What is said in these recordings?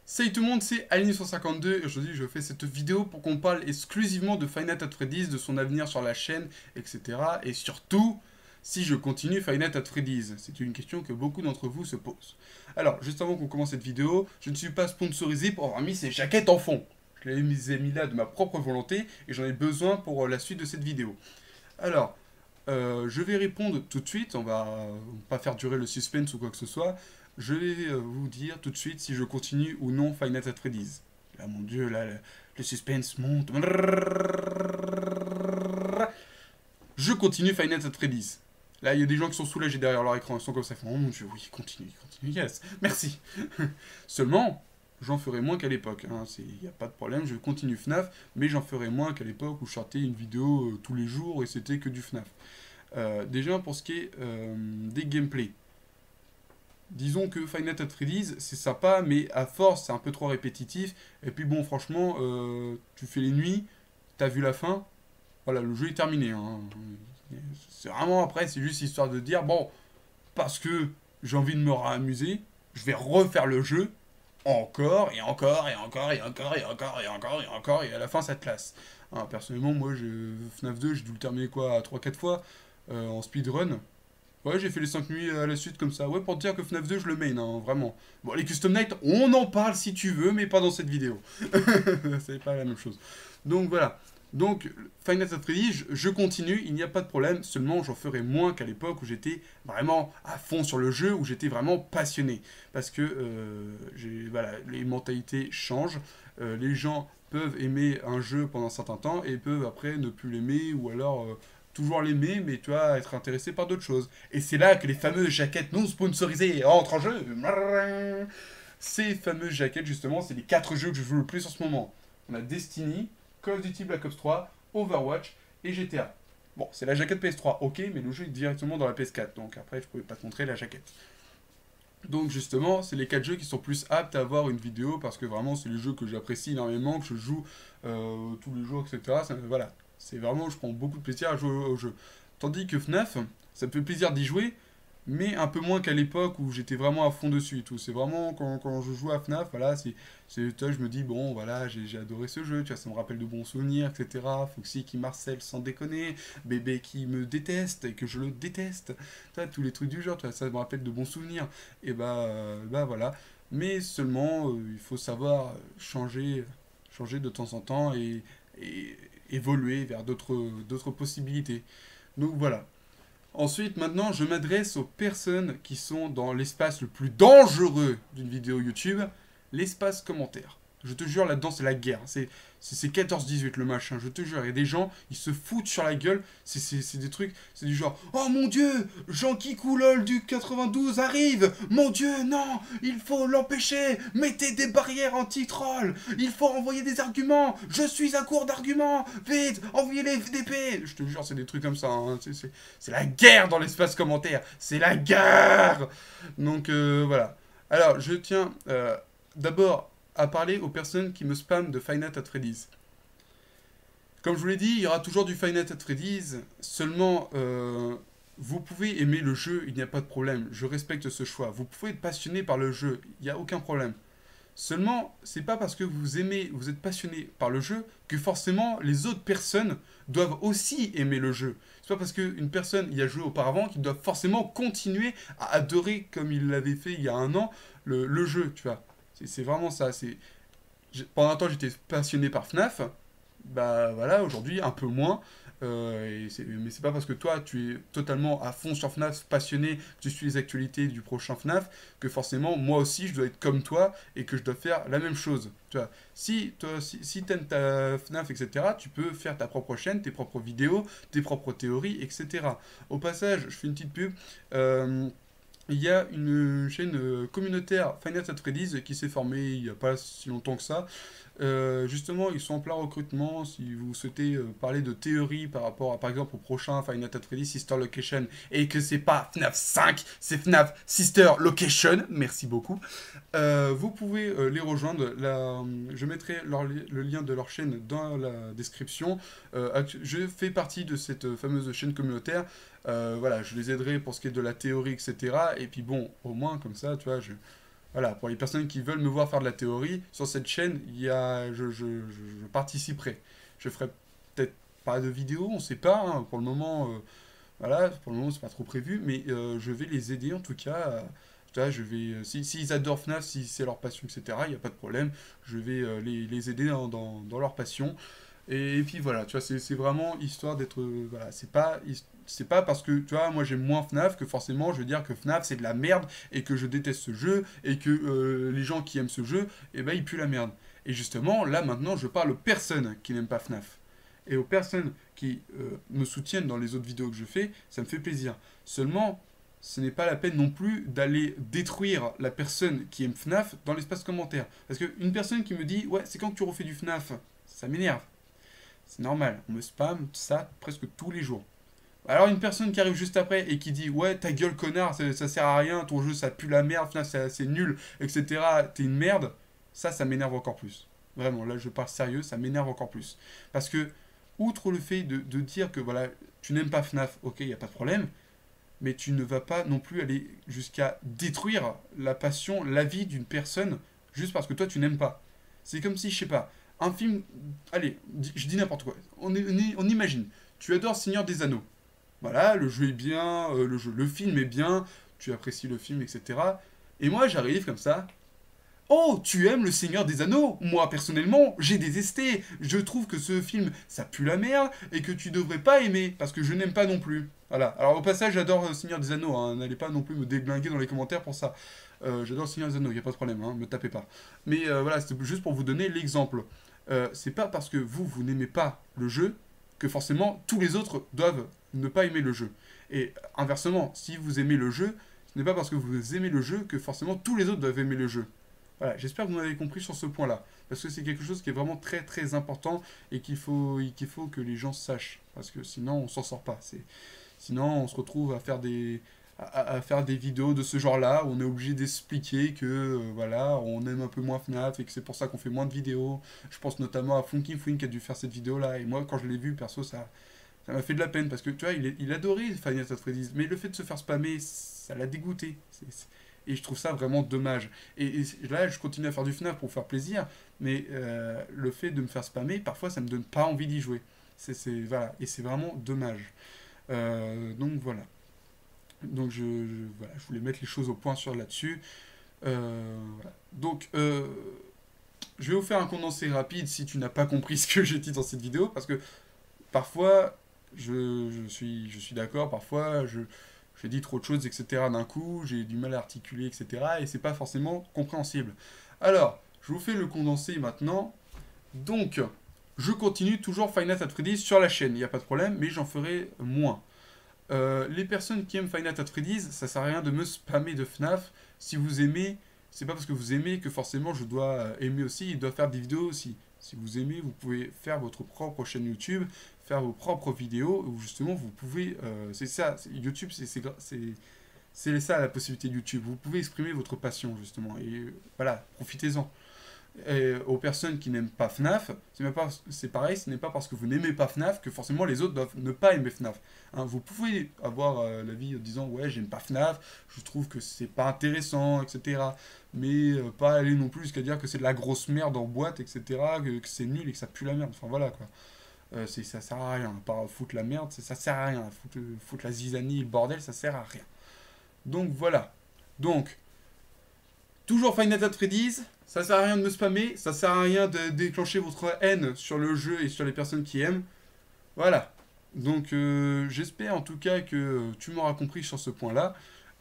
Salut tout le monde, c'est Aline152 et aujourd'hui je fais cette vidéo pour qu'on parle exclusivement de Five Nights at Freddy's, de son avenir sur la chaîne, etc. Et surtout, si je continue Five Nights at Freddy's. C'est une question que beaucoup d'entre vous se posent. Alors, juste avant qu'on commence cette vidéo, je ne suis pas sponsorisé pour avoir mis ces jaquettes en fond. Je les ai mis là de ma propre volonté et j'en ai besoin pour la suite de cette vidéo. Alors, je vais répondre tout de suite, on va pas faire durer le suspense ou quoi que ce soit. Je vais vous dire tout de suite si je continue ou non Five Nights at Freddy's. Là, mon dieu, là, le suspense monte. Je continue Five Nights at Freddy's. Là, il y a des gens qui sont soulagés derrière leur écran, ils sont comme ça, ils font, oh mon dieu, oui, continue, continue, yes, merci. Seulement, j'en ferai moins qu'à l'époque, hein. Il n'y a pas de problème, je continue FNAF, mais j'en ferai moins qu'à l'époque où je sortais une vidéo tous les jours et c'était que du FNAF. Déjà, pour ce qui est des gameplays. Disons que Five Nights at Freddy's, c'est sympa, mais à force, c'est un peu trop répétitif. Et puis bon, franchement, tu fais les nuits, t'as vu la fin, voilà, le jeu est terminé, hein. C'est vraiment après, c'est juste histoire de dire, bon, parce que j'ai envie de me amuser, je vais refaire le jeu encore et encore et encore et encore et encore et encore et encore et à la fin ça te lasse. Hein, personnellement, moi, FNAF 2, j'ai dû le terminer quoi, 3-4 fois en speedrun. Ouais, j'ai fait les 5 nuits à la suite comme ça. Ouais, pour te dire que FNAF 2, je le main, hein, vraiment. Bon, les Custom Night, on en parle si tu veux, mais pas dans cette vidéo. C'est pas la même chose. Donc voilà. Donc, Five Nights at Freddy's, je continue, il n'y a pas de problème. Seulement, j'en ferai moins qu'à l'époque où j'étais vraiment à fond sur le jeu, où j'étais vraiment passionné. Parce que, voilà, les mentalités changent. Les gens peuvent aimer un jeu pendant un certain temps et peuvent après ne plus l'aimer ou alors toujours l'aimer, mais tu vas être intéressé par d'autres choses. Et c'est là que les fameuses jaquettes non sponsorisées entrent en jeu. Ces fameuses jaquettes, justement, c'est les 4 jeux que je joue le plus en ce moment. On a Destiny, Call of Duty Black Ops 3, Overwatch et GTA. Bon, c'est la jaquette PS3, ok, mais le jeu est directement dans la PS4, donc après je pouvais pas te montrer la jaquette. Donc justement, c'est les 4 jeux qui sont plus aptes à avoir une vidéo parce que vraiment c'est les jeux que j'apprécie énormément, que je joue tous les jours, etc. Voilà, c'est vraiment, je prends beaucoup de plaisir à jouer au jeu. Tandis que FNAF, ça me fait plaisir d'y jouer, mais un peu moins qu'à l'époque où j'étais vraiment à fond dessus et tout. C'est vraiment quand je joue à FNAF, voilà, je me dis, bon, voilà, j'ai adoré ce jeu, tu vois, ça me rappelle de bons souvenirs, etc. Foxy qui marcelle sans déconner, bébé qui me déteste et que je le déteste, tu vois, tous les trucs du genre, tu vois, ça me rappelle de bons souvenirs. Et bah voilà. Mais seulement, il faut savoir changer de temps en temps et évoluer vers d'autres possibilités. Donc voilà. Ensuite, maintenant, je m'adresse aux personnes qui sont dans l'espace le plus dangereux d'une vidéo YouTube, l'espace commentaire. Je te jure, là-dedans, c'est la guerre. C'est 14-18 le machin. Je te jure, il y a des gens, ils se foutent sur la gueule. C'est des trucs, c'est du genre, oh mon dieu, Jean-Qui Coulol du 92 arrive. Mon dieu, non, il faut l'empêcher. Mettez des barrières anti-troll. Il faut envoyer des arguments. Je suis à court d'arguments. Vite, envoyez les FDP. Je te jure, c'est des trucs comme ça, hein. C'est la guerre dans l'espace commentaire. C'est la guerre. Donc voilà. Alors, je tiens d'abord à parler aux personnes qui me spamment de Five Nights at Freddy's. Comme je vous l'ai dit, il y aura toujours du Five Nights at Freddy's, seulement vous pouvez aimer le jeu, il n'y a pas de problème, je respecte ce choix. Vous pouvez être passionné par le jeu, il n'y a aucun problème. Seulement, c'est pas parce que vous aimez, vous êtes passionné par le jeu que forcément les autres personnes doivent aussi aimer le jeu. C'est pas parce qu'une personne y a joué auparavant qu'il doit forcément continuer à adorer comme il l'avait fait il y a un an le jeu, tu vois. C'est vraiment ça. Pendant un temps, j'étais passionné par FNAF. Bah voilà, aujourd'hui, un peu moins. Mais c'est pas parce que toi, tu es totalement à fond sur FNAF, passionné, que tu suis les actualités du prochain FNAF, que forcément, moi aussi, je dois être comme toi et que je dois faire la même chose. Tu vois, si t'aimes ta FNAF, etc., tu peux faire ta propre chaîne, tes propres vidéos, tes propres théories, etc. Au passage, je fais une petite pub. Il y a une chaîne communautaire Five Nights at Freddy's qui s'est formée il n'y a pas si longtemps que ça. Justement, ils sont en plein recrutement. Si vous souhaitez parler de théorie par rapport à, par exemple, au prochain Five Nights at Freddy's Sister Location et que c'est pas FNAF 5, c'est FNAF Sister Location, merci beaucoup. Vous pouvez les rejoindre. Je mettrai le lien de leur chaîne dans la description. Je fais partie de cette fameuse chaîne communautaire. Voilà, je les aiderai pour ce qui est de la théorie, etc. Et puis bon, au moins, comme ça, tu vois, Voilà, pour les personnes qui veulent me voir faire de la théorie, sur cette chaîne, je participerai. Je ferai peut-être pas de vidéo, on sait pas, hein, pour le moment, voilà, pour le moment c'est pas trop prévu, mais je vais les aider en tout cas. Là, je vais, s'ils adorent FNAF, si c'est leur passion, etc., il n'y a pas de problème, je vais les aider dans leur passion. Et puis voilà, tu vois, c'est vraiment histoire d'être. Voilà, c'est pas parce que, tu vois, moi j'aime moins FNAF que forcément je veux dire que FNAF c'est de la merde et que je déteste ce jeu et que les gens qui aiment ce jeu, eh ben ils puent la merde. Et justement, là maintenant, je parle aux personnes qui n'aiment pas FNAF. Et aux personnes qui me soutiennent dans les autres vidéos que je fais, ça me fait plaisir. Seulement, ce n'est pas la peine non plus d'aller détruire la personne qui aime FNAF dans l'espace commentaire. Parce qu'une personne qui me dit, ouais, c'est quand que tu refais du FNAF, ça m'énerve. C'est normal, on me spam ça presque tous les jours. Alors une personne qui arrive juste après et qui dit ouais ta gueule connard, ça sert à rien, ton jeu ça pue la merde, c'est nul, etc. T'es une merde, ça m'énerve encore plus. Vraiment, là je parle sérieux, ça m'énerve encore plus. Parce que, outre le fait de dire que voilà, tu n'aimes pas FNAF, ok, il n'y a pas de problème, mais tu ne vas pas non plus aller jusqu'à détruire la passion, la vie d'une personne juste parce que toi tu n'aimes pas. C'est comme si, je sais pas, un film. Allez, je dis n'importe quoi. On imagine. Tu adores Seigneur des Anneaux. Voilà, le jeu est bien, le film est bien, tu apprécies le film, etc. Et moi, j'arrive comme ça. Oh, tu aimes le Seigneur des Anneaux? Moi, personnellement, j'ai détesté. Je trouve que ce film, ça pue la merde et que tu devrais pas aimer parce que je n'aime pas non plus. Voilà. Alors, au passage, j'adore Seigneur des Anneaux. Hein. N'allez pas non plus me déglinguer dans les commentaires pour ça. J'adore Seigneur des Anneaux, il n'y a pas de problème, hein, me tapez pas. Mais voilà, c'est juste pour vous donner l'exemple. C'est pas parce que vous n'aimez pas le jeu que forcément tous les autres doivent ne pas aimer le jeu. Et inversement, si vous aimez le jeu, ce n'est pas parce que vous aimez le jeu que forcément tous les autres doivent aimer le jeu. Voilà, j'espère que vous m'avez compris sur ce point-là. Parce que c'est quelque chose qui est vraiment très très important et qu'il faut que les gens sachent. Parce que sinon on s'en sort pas. Sinon on se retrouve à faire des vidéos de ce genre-là où on est obligé d'expliquer que voilà, on aime un peu moins FNAF et que c'est pour ça qu'on fait moins de vidéos. Je pense notamment à Funky Fwink qui a dû faire cette vidéo-là. Et moi quand je l'ai vu, perso, ça m'a fait de la peine parce que tu vois, il adorait Final Fantasy Freddy's, mais le fait de se faire spammer, ça l'a dégoûté. Et je trouve ça vraiment dommage. Et là, je continue à faire du FNAF pour faire plaisir, mais le fait de me faire spammer, parfois, ça me donne pas envie d'y jouer. Voilà, et c'est vraiment dommage. Donc voilà. Donc voilà, je voulais mettre les choses au point sur là-dessus. Voilà. Donc, je vais vous faire un condensé rapide si tu n'as pas compris ce que j'ai dit dans cette vidéo, parce que parfois, je suis d'accord, parfois, je dis trop de choses, etc. d'un coup, j'ai du mal à articuler, etc. Et c'est pas forcément compréhensible. Alors, je vous fais le condensé maintenant. Donc, je continue toujours Five Nights at Freddy's sur la chaîne, il n'y a pas de problème, mais j'en ferai moins. Les personnes qui aiment Five Nights at Freddy's, ça sert à rien de me spammer de FNAF. Si vous aimez, c'est pas parce que vous aimez que forcément je dois aimer aussi, il doit faire des vidéos aussi. Si vous aimez, vous pouvez faire votre propre chaîne YouTube, faire vos propres vidéos, où justement vous pouvez... c'est ça, YouTube, c'est ça la possibilité de YouTube. Vous pouvez exprimer votre passion, justement. Et voilà, profitez-en. Et aux personnes qui n'aiment pas FNAF, c'est pareil, ce n'est pas parce que vous n'aimez pas FNAF que forcément les autres doivent ne pas aimer FNAF. Hein, vous pouvez avoir l'avis en disant ouais j'aime pas FNAF, je trouve que c'est pas intéressant, etc. Mais pas aller non plus jusqu'à dire que c'est de la grosse merde en boîte, etc. Que c'est nul et que ça pue la merde. Enfin voilà quoi. Ça sert à rien. À part foutre la merde, ça sert à rien. Foutre la zizanie, le bordel, ça sert à rien. Donc voilà. Donc, toujours Five Nights at Freddy's. Ça sert à rien de me spammer, ça sert à rien de déclencher votre haine sur le jeu et sur les personnes qui aiment. Voilà. Donc j'espère en tout cas que tu m'auras compris sur ce point-là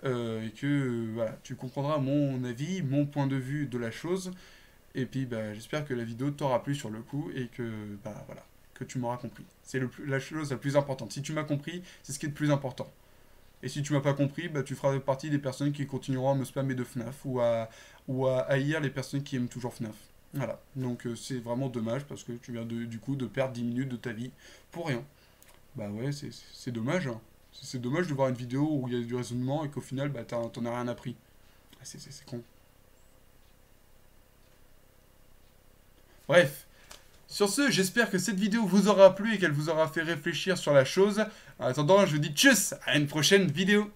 et que voilà, tu comprendras mon avis, mon point de vue de la chose. Et puis bah, j'espère que la vidéo t'aura plu sur le coup et que bah voilà, que tu m'auras compris. C'est la chose la plus importante. Si tu m'as compris, c'est ce qui est le plus important. Et si tu m'as pas compris, bah, tu feras partie des personnes qui continueront à me spammer de FNAF ou à haïr les personnes qui aiment toujours FNAF. Voilà. Donc c'est vraiment dommage parce que tu viens du coup de perdre 10 minutes de ta vie pour rien. Bah ouais, c'est dommage. Hein. C'est dommage de voir une vidéo où il y a du raisonnement et qu'au final, bah, t'en as rien appris. C'est con. Bref. Sur ce, j'espère que cette vidéo vous aura plu et qu'elle vous aura fait réfléchir sur la chose. En attendant, je vous dis tchuss à une prochaine vidéo.